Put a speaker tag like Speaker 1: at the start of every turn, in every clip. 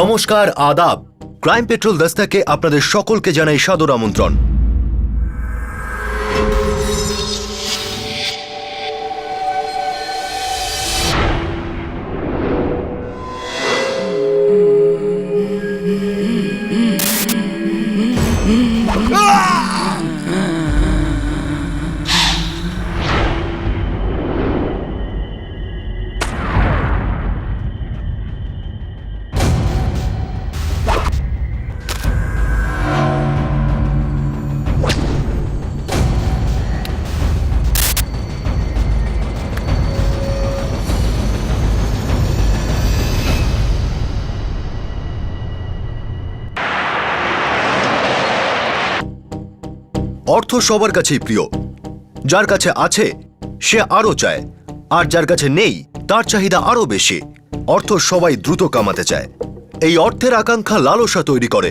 Speaker 1: নমস্কার, আদাব। Crime petrol দস্তাকে আপনাদের সকলকে জানাই সাদর আমন্ত্রণ। অর্থ সবার কাছেই প্রিয়। যার কাছে আছে সে আরো চায়, আর যার কাছে নেই তার চাহিদা আরো বেশি। অর্থ সবাই দ্রুত কামাতে চায়। এই অর্থের আকাঙ্ক্ষা লালসা তৈরি করে,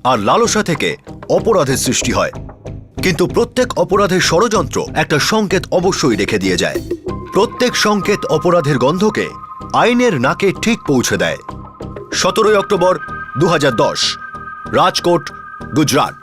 Speaker 1: আর লালসা থেকে অপরাধের সৃষ্টি হয়। কিন্তু প্রত্যেক অপরাধের ষড়যন্ত্র একটা সংকেত অবশ্যই রেখে দিয়ে যায়। প্রত্যেক সংকেত অপরাধের গন্ধকে আইনের নাকে ঠিক পৌঁছে দেয়। 17 অক্টোবর 2010, রাজকোট, গুজরাট।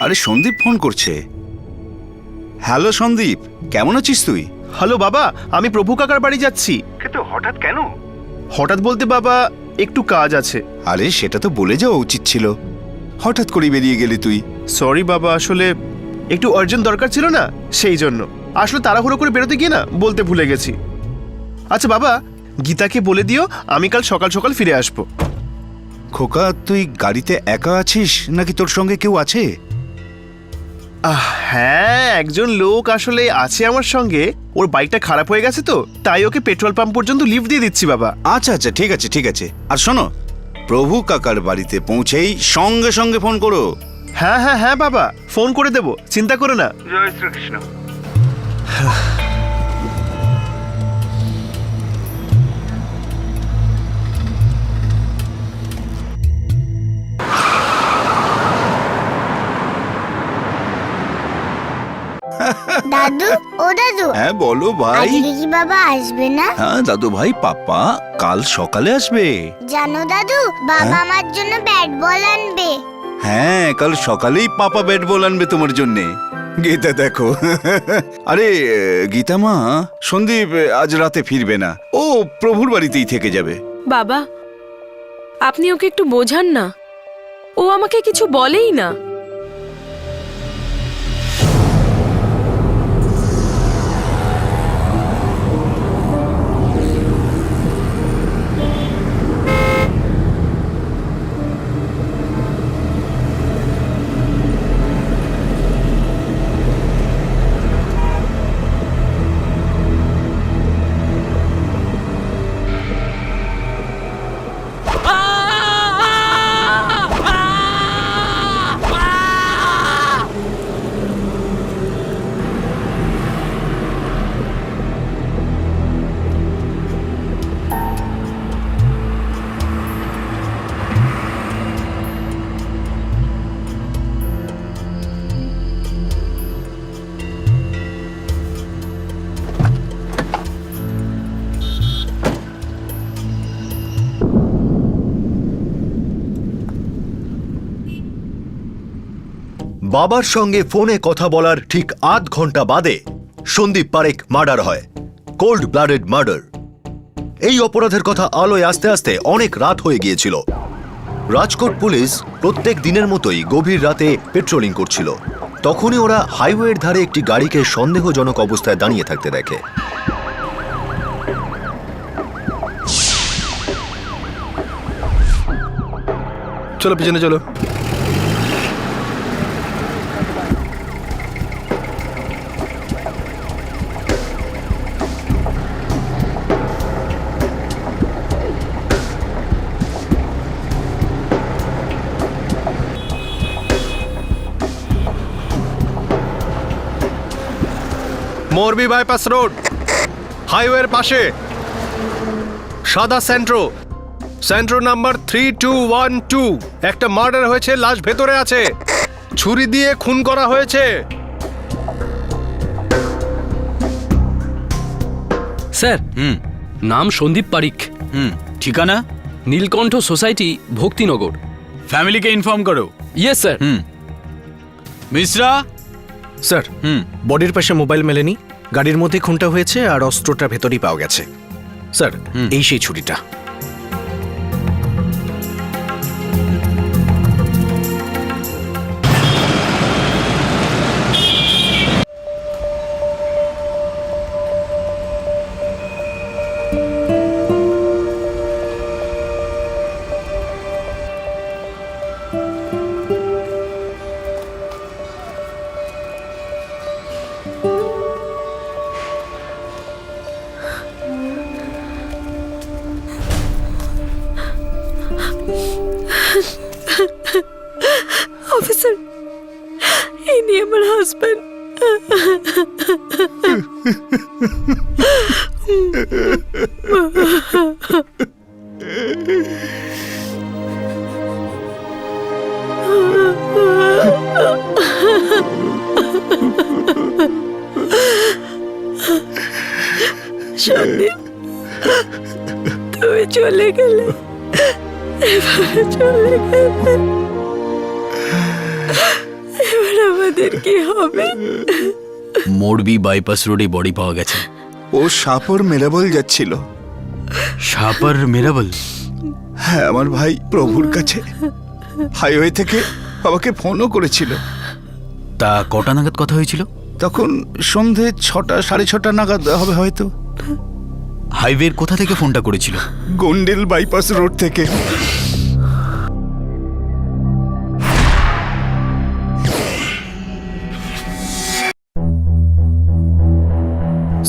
Speaker 2: আরে সন্দীপ ফোন করছে। হ্যালো সন্দীপ, কেমন আছিস তুই?
Speaker 3: হ্যালো বাবা, আমি প্রভু কাকার বাড়ি যাচ্ছি।
Speaker 2: কিন্তু হঠাৎ কেন?
Speaker 3: হঠাৎ বলতে বাবা, একটু কাজ আছে।
Speaker 2: আরে সেটা তো বলে যাওয়া উচিত ছিল, হঠাৎ করে বেরিয়ে গেলি তুই।
Speaker 3: সরি বাবা, আসলে একটু আর্জেন্ট দরকার ছিল না, সেই জন্য। আসলে তাড়াহুড়ো করে বেরোতে গিয়ে না বলতে ভুলে গেছি। আচ্ছা বাবা, গীতাকে বলে দিও আমি কাল সকাল সকাল ফিরে আসবো।
Speaker 2: খোকা, তুই গাড়িতে একা আছিস নাকি তোর সঙ্গে কেউ আছে?
Speaker 3: হ্যাঁ, একজন লোক আসলে আছে আমার সঙ্গে। ওর বাইকটা খারাপ হয়ে গেছে তো, তাই ওকে পেট্রোল পাম্প পর্যন্ত লিফট দিয়ে দিচ্ছি বাবা।
Speaker 2: আচ্ছা আচ্ছা, ঠিক আছে ঠিক আছে। আর শোনো, প্রভু কাকার বাড়িতে পৌঁছেই সঙ্গে সঙ্গে ফোন করো।
Speaker 3: হ্যাঁ হ্যাঁ হ্যাঁ বাবা, ফোন করে দেবো, চিন্তা করো না।
Speaker 2: জয় শ্রীকৃষ্ণ।
Speaker 4: দাদু, ও দাদু,
Speaker 2: হ্যাঁ বলো ভাই।
Speaker 4: আজকে কি বাবা আসবে না?
Speaker 2: হ্যাঁ দাদু ভাই, পাপা কাল সকালে আসবে।
Speaker 4: জানো দাদু, বাবা আমার জন্য ব্যাট বল আনবে।
Speaker 2: হ্যাঁ, কাল সকালেই পাপা ব্যাট বল আনবে তোমার জন্যে। গীতা দেখো। আরে গীতা মা, সন্দীপ আজ রাতে ফিরবে না, ও প্রভুর বাড়িতেই থেকে যাবে।
Speaker 5: বাবা, আপনি ওকে একটু বোঝান না, ও আমাকে কিছু বলেই না।
Speaker 1: বাবার সঙ্গে ফোনে কথা বলার ঠিক আধ ঘন্টা বাদে সন্দীপ পারেখ মার্ডার হয়। Cold blooded murder. এই অপরাধের কথা আলোয় আস্তে আস্তে অনেক রাত হয়ে গিয়েছিল। রাজকোট পুলিশ প্রত্যেক দিনের মতোই গভীর রাতে পেট্রোলিং করছিল। তখনই ওরা হাইওয়ের ধারে একটি গাড়িকে সন্দেহজনক অবস্থায় দাঁড়িয়ে থাকতে দেখে।
Speaker 6: চলো পিছনে চলো। মোরবি বাইপাস রোড, হাইওয়ের পাশে সাদা সেন্ট্রো, সেন্ট্রো নাম্বার 3212। একটা মার্ডার হয়েছে, লাশ ভেতরে আছে, ছুরি দিয়ে খুন করা হয়েছে।
Speaker 7: স্যার নাম সন্দীপ পারিক,
Speaker 8: ঠিকানা
Speaker 7: নীলকণ্ঠ সোসাইটি, ভক্তিনগর।
Speaker 8: ফ্যামিলিকে ইনফর্ম করো।
Speaker 7: Yes sir.
Speaker 8: মিশ্রা।
Speaker 6: স্যার বডির পাশে মোবাইল মেলেনি, গাড়ির মধ্যে খুনটা হয়েছে আর অস্ত্রটা ভেতরেই পাওয়া গেছে। স্যার এই সেই ছুরিটা।
Speaker 5: অফিসার, ইনি আমার হাজব্যান্ড। সন্দীপ, তুমি চলে গেলে, এভাবে চলে গেলে, এবার আমাদের কি হবে?
Speaker 8: মোরবি বাইপাস রোডে বডি পাওয়া গেছে।
Speaker 2: ও সাপর মেরাবল যাচ্ছিল।
Speaker 8: শাপার মেরাবল?
Speaker 2: হ্যাঁ, আমার ভাই প্রভুর কাছে হাইওয়ে থেকে বাবাকে ফোনও করেছিল।
Speaker 8: তা কটা নাগাদ কথা হয়েছিল?
Speaker 2: তখন সন্ধে 6টা, 6:30 নাগাদ হবে হয়তো।
Speaker 8: হাইওয়ের কোথা থেকে ফোনটা করেছিল?
Speaker 2: গন্ডেল বাইপাস রোড থেকে।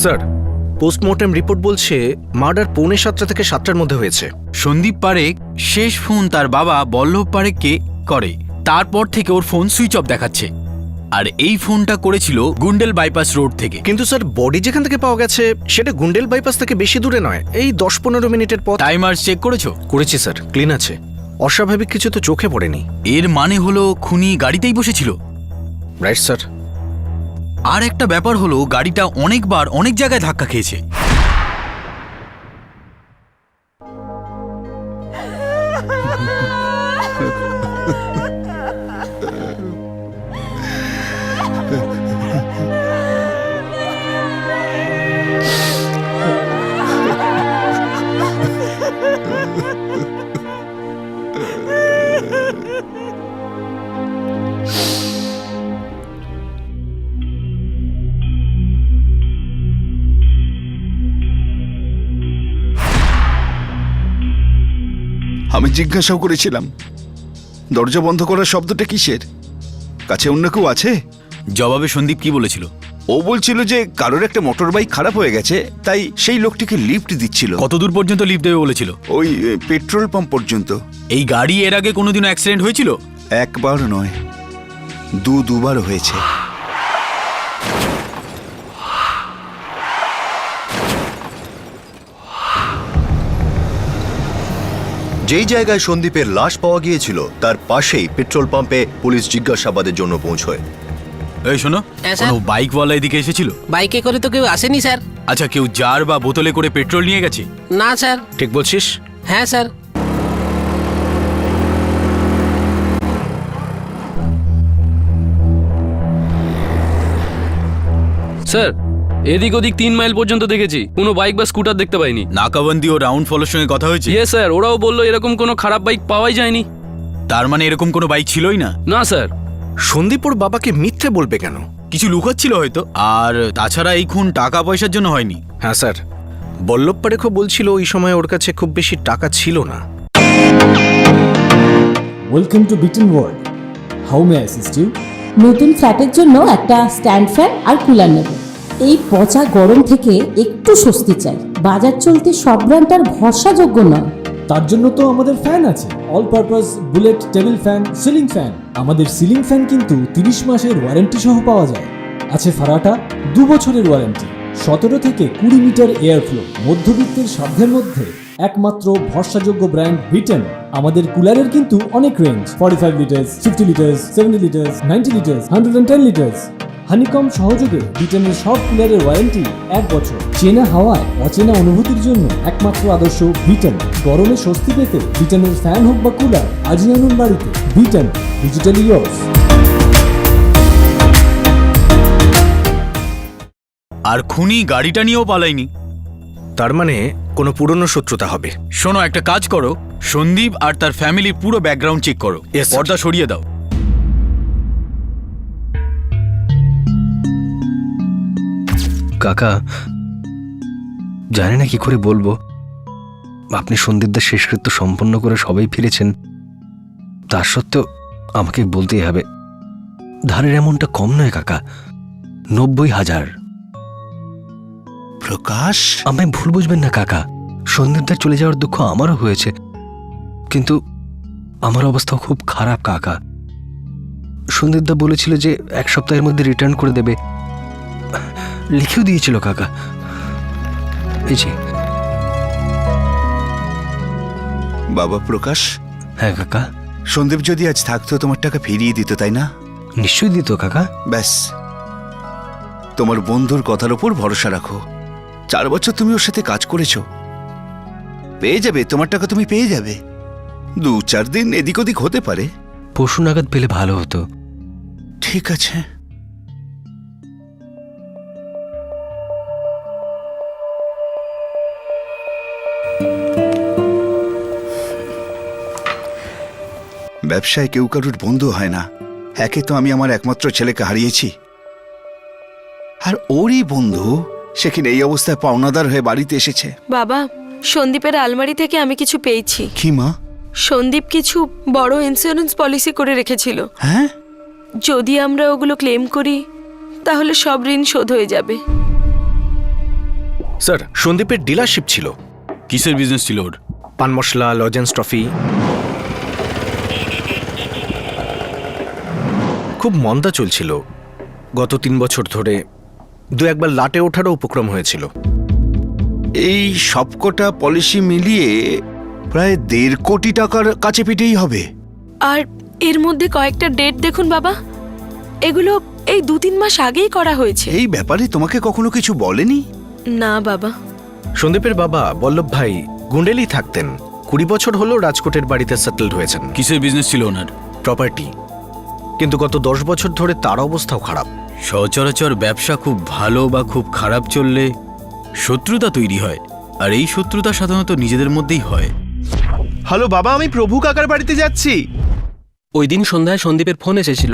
Speaker 6: স্যার পোস্টমর্টেম রিপোর্ট বলছে মার্ডার 6:45 থেকে 7টার মধ্যে হয়েছে।
Speaker 8: সন্দীপ পারেখ শেষ ফোন তার বাবা বল্লভ পারেখকে করে, তারপর থেকে ওর ফোন সুইচ অফ দেখাচ্ছে। আর এই ফোনটা করেছিল গুন্ডেল বাইপাস রোড থেকে।
Speaker 6: কিন্তু স্যার বডি যেখান থেকে পাওয়া গেছে সেটা গুন্ডেল বাইপাস থেকে বেশি দূরে নয়, এই 10-15 মিনিটের পথ।
Speaker 8: টাইমার চেক করেছো?
Speaker 6: করেছি স্যার, ক্লিন আছে, অস্বাভাবিক কিছু তো চোখে পড়েনি।
Speaker 8: এর মানে হলো খুনি গাড়িতেই বসেছিল।
Speaker 6: Right sir.
Speaker 8: আর একটা ব্যাপার হলো গাড়িটা অনেকবার অনেক জায়গায় ধাক্কা খেয়েছে।
Speaker 2: আমি জিজ্ঞাসাও করেছিলাম দরজা বন্ধ করার শব্দটা কিসের, কাছে অন্য কেউ আছে?
Speaker 8: জবাবে সন্দীপ কি বলেছিল?
Speaker 2: ও বলছিল যে কারোর একটা মোটর বাইক খারাপ হয়ে গেছে, তাই সেই লোকটিকে লিফট দিচ্ছিল।
Speaker 8: কত দূর পর্যন্ত লিফট দেবে বলেছিল?
Speaker 2: ওই পেট্রোল পাম্প পর্যন্ত।
Speaker 8: এই গাড়ি এর আগে কোনোদিনও অ্যাক্সিডেন্ট হয়েছিল?
Speaker 2: একবার নয়, দুবার হয়েছে।
Speaker 1: যেই জায়গায় সন্দীপের লাশ পাওয়া গিয়েছিল তার পাশেই পেট্রোল পাম্পে পুলিশ জিজ্ঞাসাবাদের জন্য পৌঁছয়।
Speaker 8: এই শোনো,
Speaker 9: হ্যাঁ, স্যার।
Speaker 8: কোনো বাইকওয়ালা এদিকে এসেছিল?
Speaker 9: বাইকে করে তো কেউ আসেনি স্যার।
Speaker 8: আচ্ছা, কেউ জার বা বোতলে করে পেট্রোল নিয়ে গেছে?
Speaker 9: না স্যার।
Speaker 6: ঠিক বলছিস?
Speaker 9: হ্যাঁ স্যার।
Speaker 7: স্যার এদিক ওদিক 3 মাইল পর্যন্ত দেখেছি, কোনো বাইক বা স্কুটার দেখতে পাইনি।
Speaker 8: নাকাবন্দি ও রাউন্ড ফলোর সঙ্গে কথা হয়েছে?
Speaker 7: ইয়ে স্যার, ওরাও বললো এরকম কোনো খারাপ বাইক পাওয়াই যায়নি।
Speaker 8: তার মানে এরকম কোনো বাইক ছিলই না?
Speaker 7: না স্যার।
Speaker 6: সন্দীপ ওর বাবাকে মিথ্যে বলবে কেন?
Speaker 8: কিছু লুকাচ্ছিল হয়তো। আর তাছাড়া এই খুন টাকা পয়সার জন্য হয়নি।
Speaker 6: হ্যাঁ স্যার, বল্লভ পারেখও বলছিল ওই সময় ওর কাছে খুব বেশি টাকা ছিল না।
Speaker 10: Welcome to bitten world. How may assist you?
Speaker 11: নতুন ফ্ল্যাটের জন্য একটা স্ট্যান্ড ফ্যান আর কুলার নেব। এই পচা গরম থেকে একটু স্বস্তি চাই। বাজার চলতে সব ব্র্যান্ড আর ভরসাযোগ্য নয়।
Speaker 10: তার জন্য তো আমাদের ফ্যান আছে, all purpose bullet table fan, ceiling fan. আমাদের সিলিং ফ্যান কিন্তু 30 মাসের ওয়ারেন্টি সহ পাওয়া যায়। আছে ফারাটা 2 বছরের ওয়ারেন্টি, 17 থেকে 20 মিটার এয়ার ফ্লো। মধ্যবিত্তের সাধ্যের মধ্যে একমাত্র ভরসাযোগ্য ব্র্যান্ড বিটেন। আমাদের কুলারের কিন্তু অনেক range, 45 litres, 50 litres, 70 litres, 90 litres, 110 litres. Honeycomb সহযোগে বিটেনের সব কুলারের ওয়ারেন্টি 1 বছর। চেনা হাওয়ায় অচেনা অনুভূতির জন্য একমাত্র আদর্শ বিটেন। গরমে স্বস্তি পেতে বিটেনের ফ্যান হোক বা কুলার, আজই আনুন বাড়িতে। Beaten, digitally years.
Speaker 8: আর খুনি গাড়িটা নিয়েও পালায়নি।
Speaker 3: তার মানে কোনো পুরনো শত্রুতা হবে।
Speaker 8: শোনো, একটা কাজ করো, সন্দীপ আর তার ফ্যামিলির পুরো ব্যাকগ্রাউন্ড চেক করো।
Speaker 3: Yes, sir.
Speaker 8: পর্দা সরিয়ে দাও।
Speaker 6: কাকা, জানি না কি করে বলবো। আপনি সন্দীপদার শেষকৃত্য সম্পন্ন করে সবাই ফিরেছেন, তার সত্ত্বেও আমাকে বলতেই হবে, ধারের এমনটা কম নয় কাকা, 90,000।
Speaker 2: প্রকাশ,
Speaker 6: আমায় ভুল বুঝবেন না কাকা, সন্দীপদার চলে যাওয়ার দুঃখ আমারও হয়েছে, কিন্তু আমার অবস্থা খুব খারাপ কাকা। সন্দীপদা বলেছিল যে 1 সপ্তাহের মধ্যে রিটার্ন করে দেবে, লিখেও দিয়েছিল কাকা। এই যে।
Speaker 2: বাবা প্রকাশ,
Speaker 6: হ্যাঁ কাকা।
Speaker 2: সন্দীপ যদি আজ থাকতো তোমার টাকা ফিরিয়ে দিত, তাই না?
Speaker 6: নিশ্চয়ই দিত কাকা।
Speaker 2: ব্যাস, তোমার বন্ধুর কথার উপর ভরসা রাখো। 4 বছর তুমি ওর সাথে কাজ করেছো, পেয়ে যাবে তোমার টাকা, তুমি পেয়ে যাবে। 2-4 দিন এদিক ওদিক হতে পারে।
Speaker 6: পরশু নাগাদ পেলে ভালো হতো।
Speaker 2: ঠিক আছে। ব্যবসায় কেউ কারুর বন্ধু হয় না। একে তো আমি আমার একমাত্র ছেলেকে হারিয়েছি, আর ওরই বন্ধু সেখানে এই অবস্থায় পাওনাদার হয়ে বাড়িতে এসেছে।
Speaker 5: বাবা, সন্দীপের আলমারি থেকে আমি কিছু পেয়েছি।
Speaker 2: কি মা?
Speaker 5: সন্দীপ কিছু বড় ইন্স্যুরেন্স পলিসি করে রেখেছিল।
Speaker 2: হ্যাঁ,
Speaker 5: যদি আমরা ওগুলো ক্লেম করি তাহলে সব ঋণ শোধ হয়ে যাবে।
Speaker 3: স্যার, সন্দীপের ডিলারশিপ ছিল।
Speaker 8: কিসের বিজনেস ছিল ওর?
Speaker 3: পান মশলা, লজেন্স, ট্রফি। খুব মন্দা চলছিল গত 3 বছর ধরে। 2-1বার লাটে ওঠারও উপক্রম হয়েছিল।
Speaker 2: এই সবকটা পলিসি মিলিয়ে প্রায় 1.5 কোটি টাকার কাছে পিঠেই হবে।
Speaker 5: আর এর মধ্যে কয়েকটা ডেট দেখুন বাবা, এগুলো এই 2-3 মাস আগেই করা হয়েছে।
Speaker 2: এই ব্যাপারে তোমাকে কখনো কিছু বলেনি?
Speaker 5: না বাবা।
Speaker 3: সন্দীপের বাবা বল্লভ ভাই গুন্ডেলি থাকতেন। 20 বছর হলো রাজকোটের বাড়িতে সেটেলড হয়েছেন।
Speaker 8: কিসের বিজনেস ছিল ওনার?
Speaker 3: প্রপার্টি। কিন্তু গত 10 বছর ধরে তার অবস্থাও খারাপ।
Speaker 8: সচরাচর ব্যবসা খুব ভালো বা খুব খারাপ চললে শত্রুতা তৈরি হয়, আর এই শত্রুতা সাধারণত নিজেদের মধ্যেই হয়।
Speaker 3: হ্যালো বাবা, আমি প্রভু কাকার বাড়িতে যাচ্ছি।
Speaker 7: ওই দিন সন্ধ্যায় সন্দীপের ফোন এসেছিল,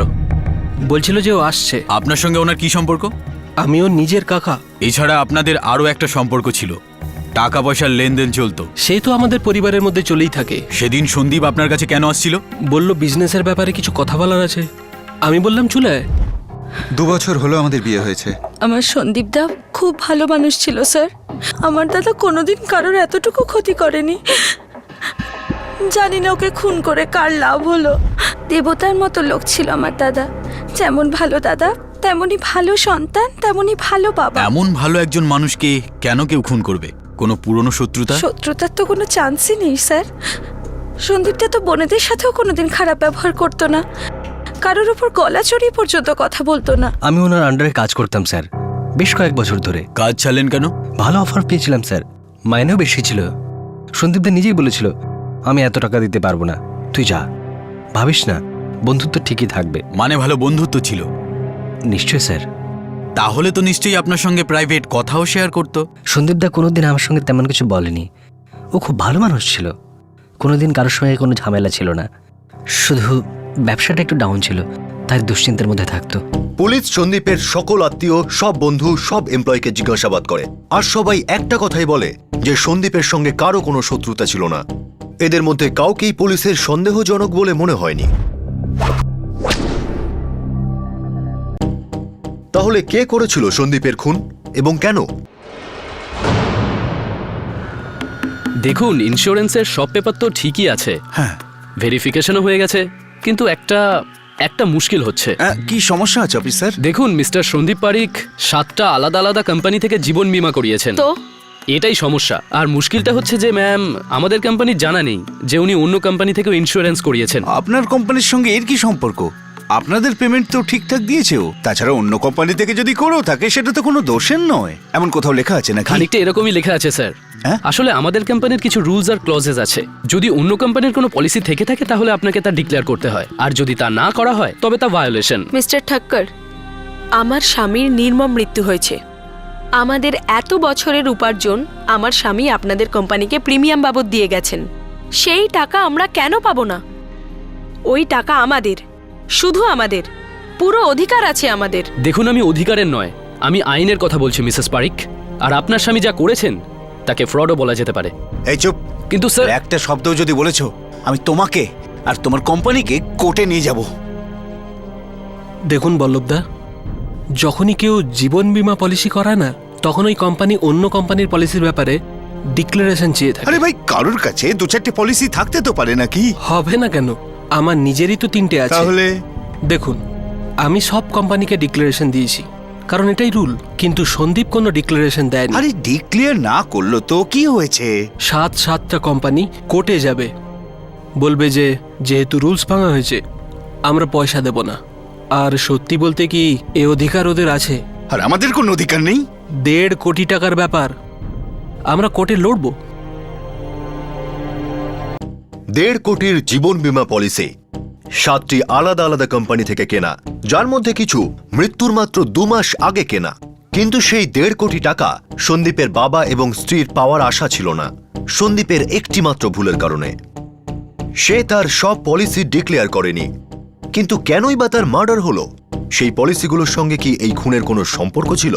Speaker 7: বলছিল যে ও আসছে।
Speaker 8: আপনার সঙ্গে ওনার কি সম্পর্ক?
Speaker 7: আমিও নিজের কাকা।
Speaker 8: এছাড়া আপনাদের আরও একটা সম্পর্ক ছিল, টাকা পয়সার লেনদেন চলতো।
Speaker 7: সে তো আমাদের পরিবারের মধ্যে চলেই থাকে।
Speaker 8: সেদিন সন্দীপ আপনার কাছে কেন আসছিল?
Speaker 7: বলল বিজনেসের ব্যাপারে কিছু কথা বলার আছে। আমি বললাম চলে আয়।
Speaker 12: 2 বছর হলো আমাদের বিয়ে হয়েছে।
Speaker 5: আমার সন্দীপ দা খুব ভালো মানুষ ছিল স্যার। আমার দাদা কোনোদিন কারোর এতটুকু ক্ষতি করেনি। জানি না ওকে খুন করে কার লাভ হলো। দেবতার মতো লোক ছিল আমার দাদা। যেমন ভালো দাদা, তেমনই ভালো সন্তান, তেমনই ভালো বাবা।
Speaker 8: এমন ভালো একজন মানুষকে কেন কেউ খুন করবে? কোনো পুরনো শত্রুতা?
Speaker 5: শত্রুতার তো কোনো চান্সই নেই স্যার। সন্দীপটা তো বোনেদের সাথেও কোনোদিন খারাপ ব্যবহার করতো না, কারোর উপর গলা চড়িয়ে পর্যন্ত কথা বলতো না।
Speaker 6: আমি ওনার আন্ডারে কাজ করতাম স্যার, বেশ কয়েক বছর ধরে।
Speaker 8: কাজ ছাড়লেন কেন?
Speaker 6: ভালো অফার পেয়েছিলাম স্যার, মাইনেও বেশি ছিল। সন্দীপদা নিজেই বলেছিল, আমি এত টাকা দিতে পারবো না, তুই যা। ভাবিস না, বন্ধুত্ব ঠিকই থাকবে।
Speaker 8: মানে ভালো বন্ধুত্ব ছিল?
Speaker 6: নিশ্চয় স্যার।
Speaker 8: তাহলে তো নিশ্চয়ই আপনার সঙ্গে প্রাইভেট কথাও শেয়ার করতো।
Speaker 6: সন্দীপদা কোনোদিন আমার সঙ্গে তেমন কিছু বলেনি। ও খুব ভালো মানুষ ছিল, কোনোদিন কারোর সঙ্গে কোনো ঝামেলা ছিল না। শুধু ব্যবসাটা একটু ডাউন ছিল, তাই দুশ্চিন্তার মধ্যে থাকতো।
Speaker 1: পুলিশ সন্দীপের সকল আত্মীয়, সব বন্ধু, সব এমপ্লয়িকে জিজ্ঞাসাবাদ করে, আর সবাই একটা কথাই বলে যে সন্দীপের সঙ্গে কারো কোনো শত্রুতা ছিল না। এদের মধ্যে কাউকেই পুলিশের সন্দেহজনক বলে মনে হয়নি। তাহলে কে করেছিল সন্দীপের খুন এবং কেন?
Speaker 7: দেখুন, ইন্স্যুরেন্সের সব পেপার তো ঠিকই আছে,
Speaker 2: হ্যাঁ।
Speaker 7: ভেরিফিকেশনও হয়ে গেছে, কিন্তু একটা মুশকিল হচ্ছে।
Speaker 2: কি সমস্যা আছে অফিসার?
Speaker 7: দেখুন, মিস্টার সন্দীপ পারিক 7টা আলাদা আলাদা কোম্পানি থেকে জীবন বীমা করিয়েছেন।
Speaker 5: তো
Speaker 7: এটাই সমস্যা। আর মুশকিলটা হচ্ছে যে ম্যাম, আমাদের কোম্পানির জানা নেই যে উনি অন্য কোম্পানি থেকেও ইন্স্যুরেন্স করিয়েছেন।
Speaker 2: আপনার কোম্পানির সঙ্গে এর কি সম্পর্ক? আপনাদের পেমেন্ট তো ঠিকঠাক দিয়েছেও। তাছাড়া অন্য কোম্পানি থেকে যদি করেও থাকে সেটা তো কোনো দোষের নয়। এমন কোথাও লেখা আছে নাকি?
Speaker 7: খানিকটা এরকমই লেখা আছে স্যার।
Speaker 2: হ্যাঁ?
Speaker 7: আসলে আমাদের কোম্পানির কিছু রুলস আর ক্লজেস আছে। যদি অন্য কোম্পানির কোনো পলিসি থেকে থাকে তাহলে আপনাকে তা ডিক্লেয়ার করতে হয়, আর যদি তা না করা হয় তবে তা ভায়োলেশন।
Speaker 5: মিস্টার ঠক্কর, আমার স্বামীর নির্মম মৃত্যু হয়েছে। আমাদের এত বছরের উপার্জন আমার স্বামী আপনাদের কোম্পানিকে প্রিমিয়াম বাবদ দিয়ে গেছেন। সেই টাকা আমরা কেন পাবো না? ওই টাকা আমাদের, শুধু আমাদের, পুরো অধিকার আছে আমাদের।
Speaker 7: দেখুন, আমি অধিকারের নয়, আমি আইনের কথা বলছি মিসেস পারিক। আর আপনার স্বামী যা করেছেন তাকে ফ্রডও বলা যেতে পারে।
Speaker 2: এই চুপ!
Speaker 7: কিন্তু স্যার,
Speaker 2: একটা শব্দ যদি বলেছো আমি তোমাকে আর তোমার কোম্পানিকে কোর্টে নিয়ে যাব।
Speaker 13: দেখুন বল্লভদা, যখনই কেউ জীবন বীমা পলিসি করায় না, তখন ওই কোম্পানি অন্য কোম্পানির পলিসির ব্যাপারে ডিক্লারেশন চেয়ে থাকে।
Speaker 2: আরে ভাই, কারোর কাছে 2-4টে পলিসি থাকতে তো পারে নাকি?
Speaker 13: হবে না কেন? আমার নিজেরই তো 3টে আছে।
Speaker 2: তাহলে
Speaker 13: দেখুন, আমি সব কোম্পানিকে ডিক্লারেশন দিয়েছি, কারণ এটাই রুল। কিন্তু সন্দীপ কোনো ডিক্লারেশন দেয়নি।
Speaker 2: আরে ডিক্লেয়ার না করলো তো কি হয়েছে?
Speaker 13: 7টা কোম্পানি কোর্টে যাবে, বলবে যে যেহেতু রুলস ভাঙা হয়েছে আমরা পয়সা দেব না। আর সত্যি বলতে কি, এ অধিকার ওদের আছে।
Speaker 2: আর আমাদের কোনো অধিকার নেই?
Speaker 13: 1.5 কোটি টাকার ব্যাপার, আমরা কোর্টে লড়বো।
Speaker 1: 1.5 কোটির জীবন বীমা পলিসি 7টি আলাদা আলাদা কোম্পানি থেকে কেনা, যার মধ্যে কিছু মৃত্যুর মাত্র 2 মাস আগে কেনা। কিন্তু সেই 1.5 কোটি টাকা সন্দীপের বাবা এবং স্ত্রীর পাওয়ার আশা ছিল না, সন্দীপের একটি মাত্র ভুলের কারণে। সে তার সব পলিসি ডিক্লেয়ার করেনি। কিন্তু কেনই বা তার মার্ডার হলো? সেই পলিসিগুলোর সঙ্গে কি এই খুনের কোনো সম্পর্ক ছিল?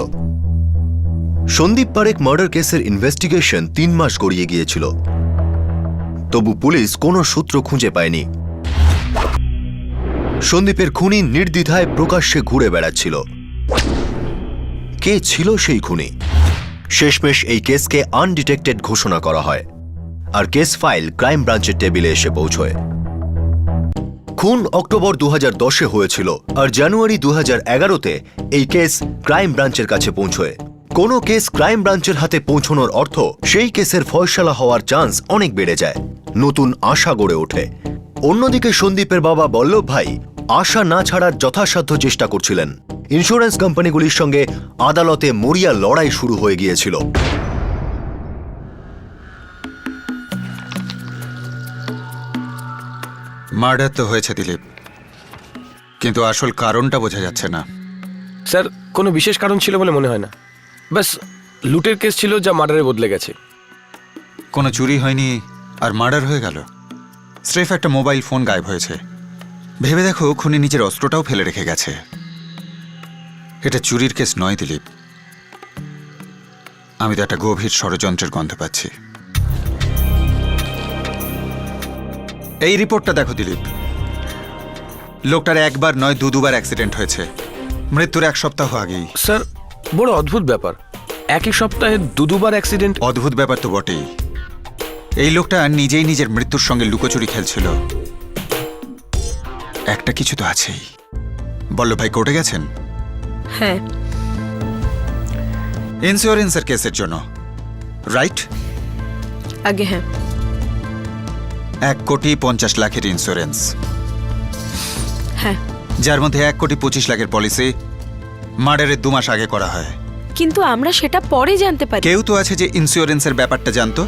Speaker 1: সন্দীপ পারেখ মার্ডার কেসের ইনভেস্টিগেশন 3 মাস গড়িয়ে গিয়েছিল, তবু পুলিশ কোনো সূত্র খুঁজে পায়নি। সন্দীপের খুনি নির্দ্বিধায় প্রকাশ্যে ঘুরে বেড়াচ্ছিল। কে ছিল সেই খুনি? শেষমেশ এই কেসকে আনডিটেক্টেড ঘোষণা করা হয়, আর কেস ফাইল ক্রাইম ব্রাঞ্চের টেবিলে এসে পৌঁছয়। খুন অক্টোবর 2010-এ হয়েছিল, আর জানুয়ারি 2011-তে এই কেস ক্রাইম ব্রাঞ্চের কাছে পৌঁছয়। কোনো কেস ক্রাইম ব্রাঞ্চের হাতে পৌঁছানোর অর্থ সেই কেসের ফয়সালা হওয়ার চান্স অনেক বেড়ে যায়, নতুন আশা গড়ে ওঠে। অন্যদিকে সন্দীপের বাবা বল্লভ ভাই আশা না ছাড়ার যথাসাধ্য চেষ্টা করছিলেন। ইন্স্যুরেন্স কোম্পানিগুলির সঙ্গে আদালতে মরিয়া লড়াই শুরু হয়ে গিয়েছিল।
Speaker 12: মার্ডার তো হয়েছে দিলীপ, কিন্তু আসল কারণটা বোঝা যাচ্ছে না।
Speaker 6: স্যার, কোনো বিশেষ কারণ ছিল বলে মনে হয় না। বাস লুটের কেস ছিল যা মার্ডারে বদলে গেছে।
Speaker 12: কোনো চুরি হয়নি আর মার্ডার হয়ে গেল। স্রেফ একটা মোবাইল ফোন গায়েব হয়েছে। ভেবে দেখো, খুনি নিজের অস্ত্রটাও ফেলে রেখে গেছে। এটা চুরির কেস নয় দিলীপ। আমি তো একটা গভীর ষড়যন্ত্রের গন্ধ পাচ্ছি। এই রিপোর্টটা দেখো দিলীপ, লোকটার একবার নয় 2-2বার অ্যাক্সিডেন্ট হয়েছে, মৃত্যুর 1 সপ্তাহ আগেই।
Speaker 6: স্যার, বড় অদ্ভুত ব্যাপার, একই সপ্তাহে 2-2বার অ্যাক্সিডেন্ট।
Speaker 12: অদ্ভুত ব্যাপার তো বটেই। এই লোকটা নিজেই নিজের মৃত্যুর সঙ্গে লুকোচুরি খেলছিল। একটা কিছু তো আছেই। বল্লভ ভাই কোর্টে গেছেন?
Speaker 5: হ্যাঁ,
Speaker 12: ইন্স্যুরেন্সের কেসের জন্য, রাইট?
Speaker 5: আগে হ্যাঁ।
Speaker 12: 1,50,00,000 ইন্স্যুরেন্স,
Speaker 5: হ্যাঁ,
Speaker 12: যার মধ্যে 1,25,00,000 পলিসি মার্ডারের 2 মাস আগে করা হয়।
Speaker 5: কিন্তু আমরা সেটা পরে জানতে পারি।
Speaker 12: কেউ তো আছে যে ইন্স্যুরেন্সের ব্যাপারটা জানতো।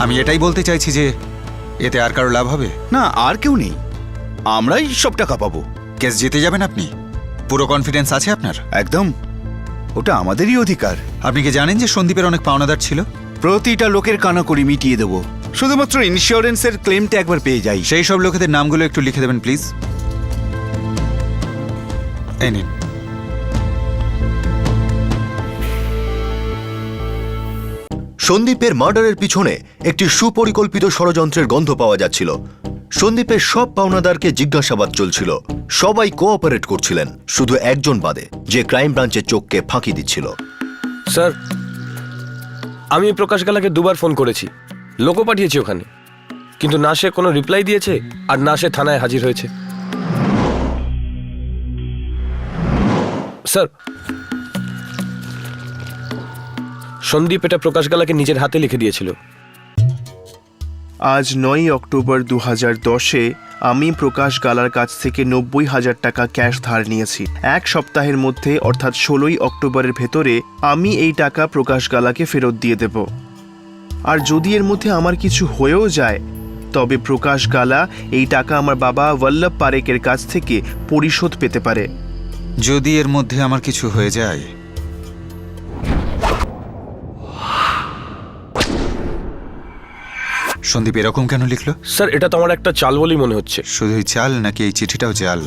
Speaker 12: আমি এটাই বলতে চাইছি যে এতে আর কারো লাভ হবে
Speaker 2: না, আর কেউ নেই, আমরাই সব টাকা পাবো।
Speaker 12: কেস জিতে যাবেন আপনি? পুরো কনফিডেন্স আছে আপনার?
Speaker 2: একদম, ওটা আমাদেরই অধিকার।
Speaker 12: আপনি কি জানেন যে সন্দীপের অনেক পাওনাদার ছিল?
Speaker 2: প্রতিটা লোকের কানাকড়ি মিটিয়ে দেবো, শুধুমাত্র ইন্স্যুরেন্সের ক্লেমটা একবার পেয়ে যাই।
Speaker 12: সেই সব লোকেদের নামগুলো একটু লিখে দেবেন প্লিজ। এই নিন।
Speaker 1: সন্দীপের মার্ডারের পিছনে একটি সুপরিকল্পিত ষড়যন্ত্রের গন্ধ পাওয়া যাচ্ছিল। সন্দীপের সব পাওনাদারকে জিজ্ঞাসাবাদ চলছিল, সবাই কোঅপারেট করছিলেন, শুধু একজন বাদে, যে ক্রাইম ব্রাঞ্চের চোখকে ফাঁকি দিচ্ছিল।
Speaker 6: স্যার, আমি প্রকাশ গালাকে দুবার ফোন করেছি, লোকও পাঠিয়েছি ওখানে, কিন্তু না সে কোনো রিপ্লাই দিয়েছে আর না সে থানায় হাজির হয়েছে। স্যার, সন্দীপ এটা প্রকাশ গালাকে নিজের হাতে লিখে দিয়েছিল।
Speaker 3: আজ 9 অক্টোবর 2010-এ আমি প্রকাশ গালার কাছ থেকে 90,000 টাকা ক্যাশ ধার নিয়েছি। এক সপ্তাহের মধ্যে অর্থাৎ 16 অক্টোবরের ভেতরে আমি এই টাকা প্রকাশ গালাকে ফেরত দিয়ে দেব। আর যদি এর মধ্যে আমার কিছু হয়েও যায়, তবে প্রকাশ গালা এই টাকা আমার বাবা বল্লভ পারেকের কাছ থেকে পরিশোধ পেতে পারে।
Speaker 12: যদি এর মধ্যে আমার কিছু হয়ে যায়, সন্দীপ এরকম কেন লিখলো?
Speaker 6: স্যার, এটা তো আমার একটা চাল বলেই মনে হচ্ছে।
Speaker 12: শুধুই চাল নাকি এই চিঠিটাও চাল?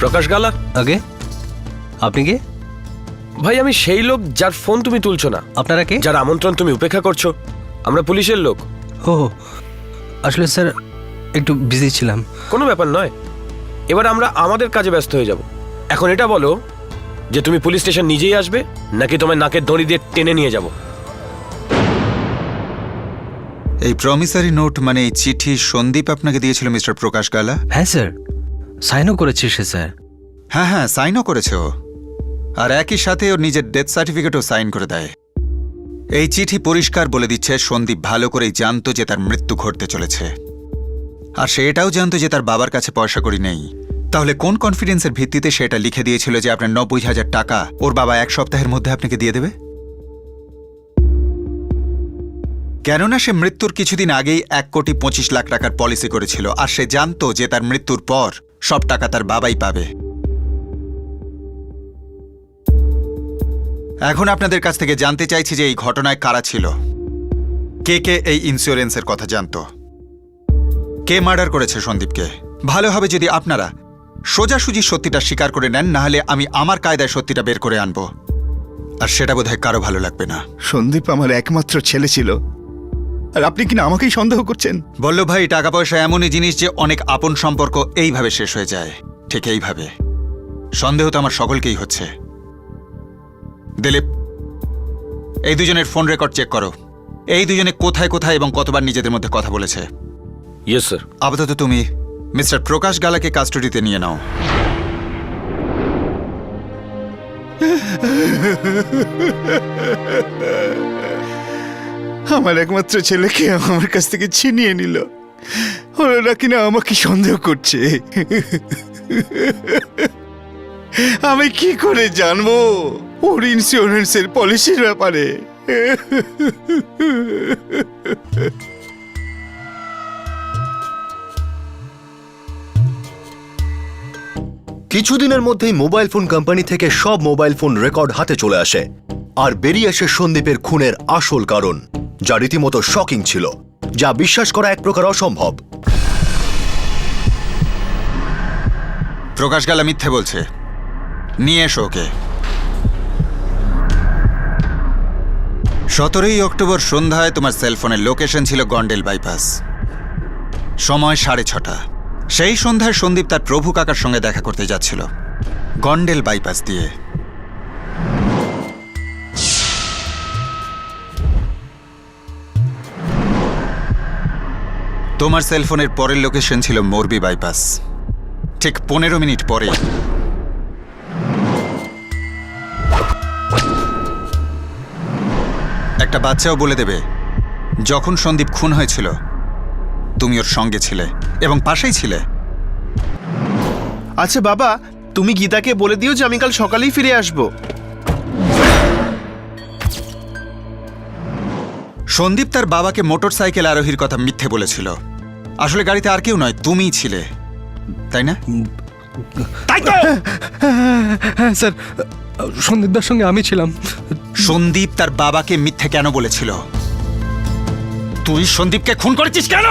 Speaker 6: প্রকাশ গালা?
Speaker 9: আগে আপনি কে?
Speaker 6: ভাই, আমি সেই লোক যার ফোন তুমি তুলছো না।
Speaker 9: আপনারা কে?
Speaker 6: যার আমন্ত্রণ তুমি উপেক্ষা করছো। আমরা পুলিশের লোক।
Speaker 9: ও আসলে স্যার একটু বিজি ছিলাম।
Speaker 6: কোনো ব্যাপার নয়, এবার আমরা আমাদের কাজে ব্যস্ত হয়ে যাব। এখন এটা বলো যে তুমি পুলিশ স্টেশন নিজেই আসবে নাকি তোমার নাকের দড়ি দিয়ে টেনে নিয়ে যাব?
Speaker 12: এই প্রমিসারি নোট মানে এই চিঠি সন্দীপ আপনাকে দিয়েছিল মিস্টার প্রকাশ গালা?
Speaker 9: হ্যাঁ স্যার, সাইনও করেছে সে স্যার।
Speaker 12: হ্যাঁ হ্যাঁ, সাইনও করেছে ও, আর একই সাথে ওর নিজের ডেথ সার্টিফিকেটও সাইন করে দেয়। এই চিঠি পরিষ্কার বলে দিচ্ছে সন্দীপ ভালো করেই জানতো যে তার মৃত্যু ঘটতে চলেছে, আর সে এটাও জানতো যে তার বাবার কাছে পয়সা কড়ি নেই। তাহলে কোন কনফিডেন্সের ভিত্তিতে সেটা লিখে দিয়েছিল যে আপনার 90,000 টাকা ওর বাবা এক সপ্তাহের মধ্যে আপনাকে দিয়ে দেবে? কেননা সে মৃত্যুর কিছুদিন আগেই 1,25,00,000 টাকার পলিসি করেছিল, আর সে জানতো যে তার মৃত্যুর পর সব টাকা তার বাবাই পাবে। এখন আপনাদের কাছ থেকে জানতে চাইছি যে এই ঘটনায় কারা ছিল, কে কে এই ইন্স্যুরেন্সের কথা জানতো, কে মার্ডার করেছে সন্দীপকে। ভালো হবে যদি আপনারা সোজাসুজি সত্যিটা স্বীকার করে নেন, না হলে আমি আমার কায়দায় সত্যিটা বের করে আনবো, আর সেটা বোধহয় কারো ভালো লাগবে না।
Speaker 2: সন্দীপ আমার একমাত্র ছেলে ছিল, আর আপনি কিনা আমাকেই সন্দেহ করছেন?
Speaker 12: বল্লভ ভাই, টাকা পয়সা এমনই জিনিস যে অনেক আপন সম্পর্ক এইভাবে শেষ হয়ে যায়, ঠিক এইভাবে। সন্দেহ তো আমার সকলকেই হচ্ছে। দিলীপ, এই দুজনের ফোন রেকর্ড চেক করো। এই দুজনে কোথায় কোথায় এবং কতবার নিজেদের মধ্যে কথা বলেছে।
Speaker 6: Yes sir.
Speaker 12: আপাতত তুমি মিস্টার প্রকাশ গালাকে কাস্টাডিতে নিয়ে নাও।
Speaker 2: আমার একমাত্র ছেলেকে আমার কাছ থেকে ছিনিয়ে নিল, ওরা কিনা আমাকে সন্দেহ করছে। আমি কি করে জানবো ওর ইন্স্যুরেন্সের পলিসির ব্যাপারে?
Speaker 1: কিছুদিনের মধ্যেই মোবাইল ফোন কোম্পানি থেকে সব মোবাইল ফোন রেকর্ড হাতে চলে আসে, আর বেরিয়ে আসে সন্দীপের খুনের আসল কারণ, যা রীতিমতো শকিং ছিল, যা বিশ্বাস করা এক প্রকার অসম্ভব।
Speaker 12: প্রকাশ গালা মিথ্যে বলছে, নিয়ে এসো ওকে। 17 অক্টোবর সন্ধ্যায় তোমার সেলফোনের লোকেশন ছিল গন্ডেল বাইপাস, সময় 6:30। সেই সন্ধ্যায় সন্দীপ তার প্রভু কাকার সঙ্গে দেখা করতে যাচ্ছিল গন্ডেল বাইপাস দিয়ে। তোমার সেলফোনের পরের লোকেশন ছিল মোরবি বাইপাস, ঠিক 15 মিনিট পরে। একটা বাচ্চাও বলে দেবে যখন সন্দীপ খুন হয়েছিল তুমি ওর সঙ্গে ছিলে এবং পাশেই ছিলে।
Speaker 3: আচ্ছা বাবা, তুমি গীতাকে বলে দিও যে আমি কাল সকালেই ফিরে আসব।
Speaker 12: সন্দীপ তার বাবাকে মোটরসাইকেল আরোহীর কথা মিথ্যে বলেছিল। আসলে গাড়িতে আর কেউ নয়, তুমিই ছিলে, তাই না?
Speaker 13: তাই তো? হ্যাঁ স্যার, সন্দীপদার সঙ্গে আমি ছিলাম।
Speaker 12: সন্দীপ তার বাবাকে মিথ্যে কেন বলেছিল? তুই সন্দীপকে খুন করেছিস কেন?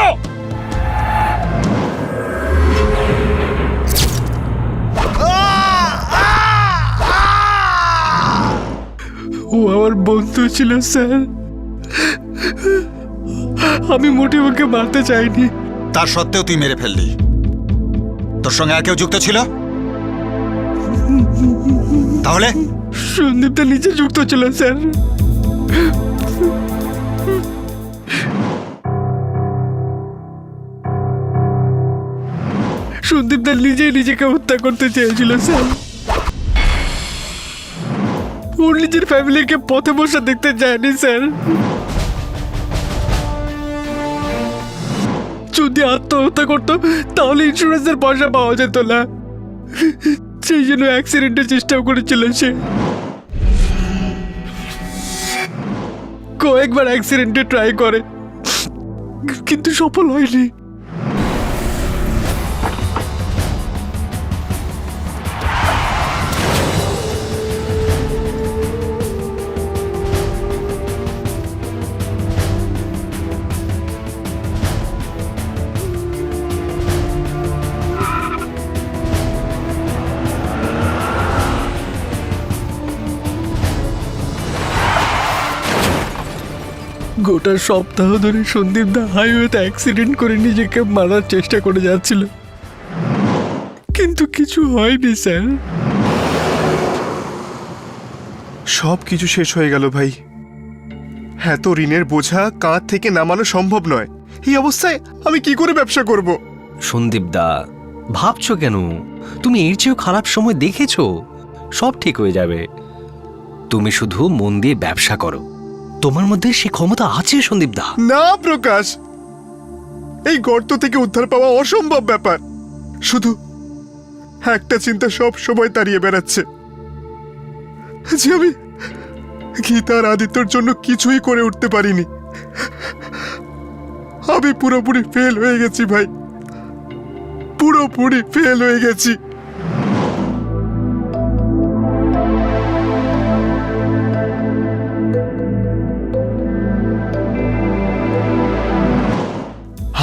Speaker 13: ও আমার বন্ধু ছিল স্যার, আমি মোটে ওকে মারতে চাইনি।
Speaker 12: তার সত্ত্বেও তুই মেরে ফেললি। তোর সঙ্গে আর কেউ যুক্ত ছিল? তাহলে
Speaker 13: সন্দীপটা নিজে যুক্ত ছিল স্যার। সন্দীপটা নিজেই নিজেকে হত্যা করতে চেয়েছিল স্যার। ওর নিজের ফ্যামিলিকে পথে বসে দেখতে চায়নি স্যার। যদি আত্মহত্যা করতো তাহলে ইন্স্যুরেন্সের পয়সা পাওয়া যেত না, সেই জন্য অ্যাক্সিডেন্টের চেষ্টাও করেছিল সে। কয়েকবার অ্যাক্সিডেন্টে ট্রাই করে কিন্তু সফল হয়নি। গোটা সপ্তাহ ধরে সন্দীপ দা হাইওয়েতে অ্যাক্সিডেন্ট করে নিজেকে মারার চেষ্টা করে যাচ্ছিল, কিন্তু কিছু হয়নি স্যার।
Speaker 3: সব কিছু শেষ হয়ে গেল ভাই। এত ঋণের বোঝা কাঁধ থেকে নামানো সম্ভব নয়। এই অবস্থায় আমি কি করে ব্যবসা করব?
Speaker 9: সন্দীপ দা, ভাবছো কেন? তুমি এর চেয়েও খারাপ সময় দেখেছো। সব ঠিক হয়ে যাবে। তুমি শুধু মন দিয়ে ব্যবসা করো। তোমার মধ্যে সে ক্ষমতা আছে সন্দীপ দা।
Speaker 3: না প্রকাশ, এই গর্ত থেকে উদ্ধার পাওয়া অসম্ভব ব্যাপার। শুধু একটা চিন্তা সব সময় তাড়িয়ে বেড়াচ্ছে, যে আমি গীতার আদিত্যর জন্য কিছুই করে উঠতে পারিনি। আমি পুরোপুরি ফেল হয়ে গেছি ভাই, পুরোপুরি ফেল হয়ে গেছি।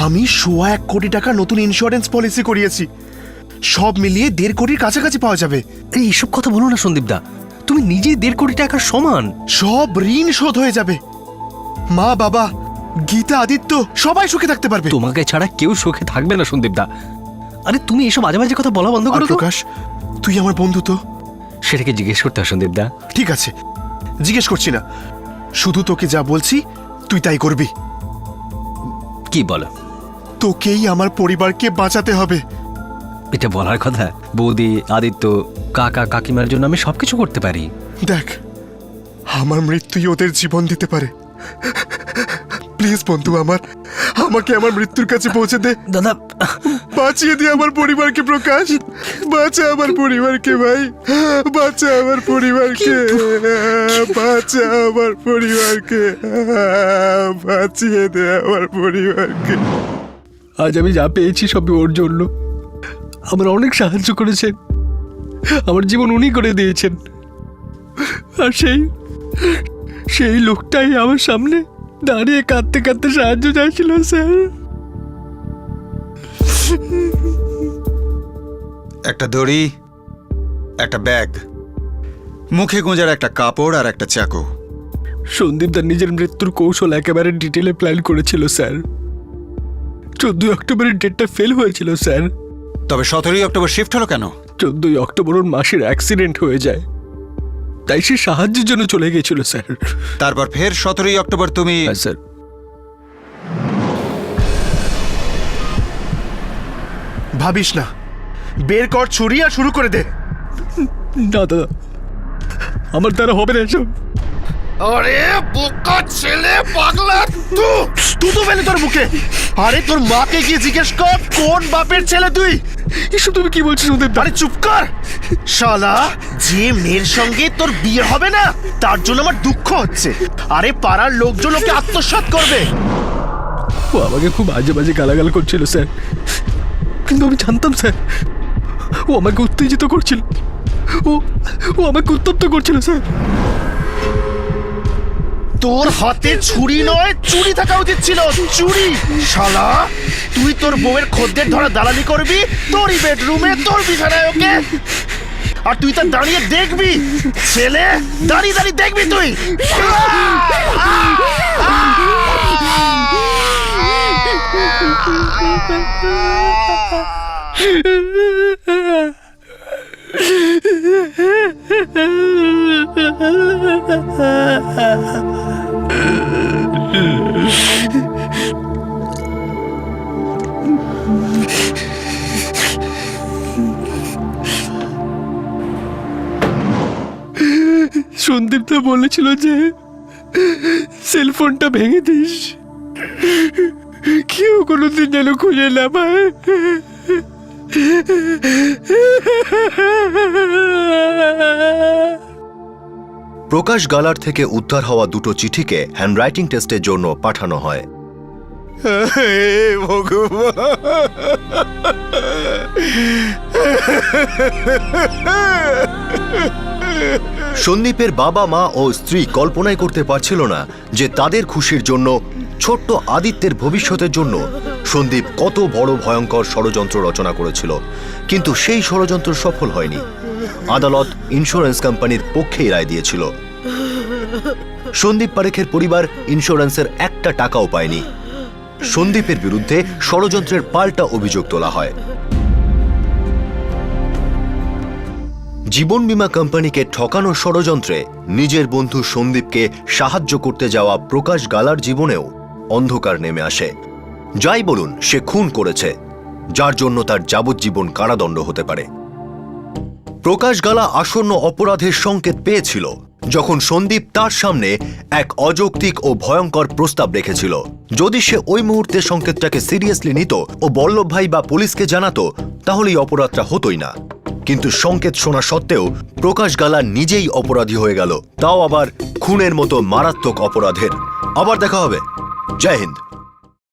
Speaker 3: আমি 1.25 কোটি টাকা নতুন ইন্স্যুরেন্স পলিসি করিয়েছি। সব মিলিয়ে 1.5 কোটির কাছাকাছি পাওয়া যাবে।
Speaker 9: আরে এইসব কথা বলো না সন্দীপ দা, তুমি নিজেই 1.5 কোটি টাকার সমান।
Speaker 3: সব ঋণ শোধ হয়ে যাবে। মা, বাবা, গীতা, আদিত্য সবাই সুখে থাকতে পারবে।
Speaker 9: তোমাকে ছাড়া কেউ সুখে থাকবে না সন্দীপ দা। আরে তুমি এসব আজে বাজে কথা বলা বন্ধ করো তো।
Speaker 3: প্রকাশ, তুই আমার বন্ধু তো।
Speaker 9: সেটাকে জিজ্ঞেস করতে হয় সন্দীপ দা।
Speaker 3: ঠিক আছে, জিজ্ঞেস করছি না, শুধু তোকে যা বলছি তুই তাই করবি।
Speaker 9: কি বলো?
Speaker 3: তোকেই আমার পরিবারকে বাঁচাতে হবে।
Speaker 9: এটা বলার কথা? বৌদি, আদিত্য, কাকা, কাকিমার জন্য আমি সবকিছু করতে পারি।
Speaker 3: দেখ, আমার মৃত্যুই ওদের জীবন দিতে পারে। প্লিজ বন্ধু আমার, আমাকে আমার মৃত্যুর কাছে পৌঁছে দে।
Speaker 9: দাদা,
Speaker 3: বাঁচিয়ে দে আমার পরিবারকে প্রকাশ। বাঁচা আমার পরিবারকে ভাই, বাঁচা আমার পরিবারকে, বাঁচা আমার পরিবারকে, বাঁচিয়ে দে আমার পরিবারকে।
Speaker 13: আজ আমি যা পেয়েছি সবই ওর জন্য। আমার অনেক সাহায্য করেছেন, আমার জীবন উনি করে দিয়েছেন। আর সেই লোকটাই আমার সামনে দাঁড়িয়ে কাঁদতে কাঁদতে সাহায্য চাইছিল স্যার।
Speaker 12: একটা দড়ি, একটা ব্যাগ, মুখে গোঁজার একটা কাপড় আর একটা চাকু।
Speaker 13: সন্দীপ দা নিজের মৃত্যুর কৌশল একেবারে ডিটেলে প্ল্যান করেছিল স্যার। 14 অক্টোবরের ডেটটা ফেল হয়েছিল স্যার।
Speaker 12: তবে 17 অক্টোবর শিফট হলো কেন?
Speaker 13: 14 অক্টোবর ওর মাসির অ্যাক্সিডেন্ট হয়ে যায়, তাই সে সাহায্যের জন্য চলে গেছিল স্যার।
Speaker 12: তারপর ফের 17 অক্টোবর তুমি?
Speaker 13: স্যার,
Speaker 3: ভাবিস না, বের কর ছুরি আর শুরু করে দে।
Speaker 13: না দাদা, আমার দ্বারা হবে না এসব।
Speaker 3: আরে বোকা ছেলে, পাগলা তুই তো ফেলে তোর মুখে। আরে তোর মাকে গিয়ে জিজ্ঞেস কর কোন বাপের ছেলে তুই।
Speaker 13: এসব তুমি কি বলছো সন্দীপ?
Speaker 3: আরে চুপ কর শালা। যে মেয়ের সঙ্গে তোর বিয়ে হবে না তার জন্য আমার দুঃখ হচ্ছে। আরে পাড়ার লোকজন ওকে আত্মসাৎ করবে।
Speaker 13: ও আমাকে খুব বাজে বাজে গালাগাল করছিল স্যার, কিন্তু আমি জানতাম স্যার ও আমাকে উত্তেজিত করছিল, ও আমাকে উত্তপ্ত করছিল স্যার।
Speaker 3: তোর হাতে ছুরি নয়, চুরি থাকা উচিত ছিল, চুরি। শালা, তুই তোর বউয়ের খদ্দের ধরা দালালি করবি তোরই বেডরুমে, তোর বিছানায়, ওকে? আর তুই তা দাঁড়িয়ে দেখবি, ছেলে, দাঁড়িয়ে দাঁড়িয়ে দেখবি তুই।
Speaker 13: সন্দীপ তো বলেছিল যে সেলফোনটা ভেঙে দিস, কেউ কোনোদিন যেন খুঁজে না পায়।
Speaker 1: প্রকাশ গালার থেকে উদ্ধার হওয়া দুটো চিঠিকে হ্যান্ডরাইটিং টেস্টের জন্য পাঠানো হয়। সন্দীপের বাবা মা ও স্ত্রী কল্পনাই করতে পারছিল না যে তাদের খুশির জন্য, ছোট্ট আদিত্যের ভবিষ্যতের জন্য সন্দীপ কত বড় ভয়ঙ্কর ষড়যন্ত্র রচনা করেছিল। কিন্তু সেই ষড়যন্ত্র সফল হয়নি। আদালত ইন্স্যুরেন্স কোম্পানির পক্ষেই রায় দিয়েছিল। সন্দীপ পারেখের পরিবার ইন্স্যুরেন্সের একটা টাকাও পায়নি। সন্দীপের বিরুদ্ধে ষড়যন্ত্রের পাল্টা অভিযোগ তোলা হয়। জীবন বীমা কোম্পানিকে ঠকানোর ষড়যন্ত্রে নিজের বন্ধু সন্দীপকে সাহায্য করতে যাওয়া প্রকাশ গালার জীবনেও অন্ধকার নেমে আসে। যাই বলুন, সে খুন করেছে, যার জন্য তার যাবজ্জীবন কারাদণ্ড হতে পারে। প্রকাশ গালা আসন্ন অপরাধের সংকেত পেয়েছিল যখন সন্দীপ তার সামনে এক অযৌক্তিক ও ভয়ঙ্কর প্রস্তাব রেখেছিল। যদি সে ওই মুহূর্তে সংকেতটাকে সিরিয়াসলি নিত ও বল্লভ ভাই বা পুলিশকে জানাতো, তাহলে এই অপরাধটা হতোই না। কিন্তু সংকেত শোনা সত্ত্বেও প্রকাশ গালা নিজেই অপরাধী হয়ে গেল, তাও আবার খুনের মতো মারাত্মক অপরাধের। আবার দেখা হবে। জয় হিন্দ।